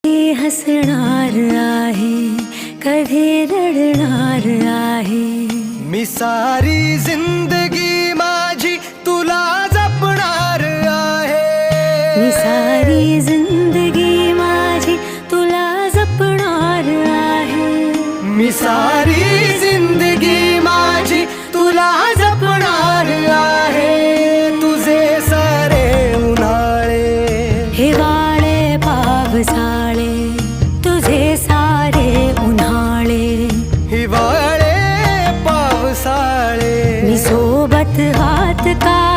हसणार आहे, कधी रडणार आहे। मी सारी जिंदगी माझी तुला जपणार आहे। मी सारी जिंदगी माझी तुला जपणार आहे। मी सारी जिंदगी माझी तुला जपणार आहे। तुझे सारे उन्हाळे हिवाळे पावसाळे, तुझे सारे उन्हाळे हिवाळे पावसाळे, मी सोबत हात का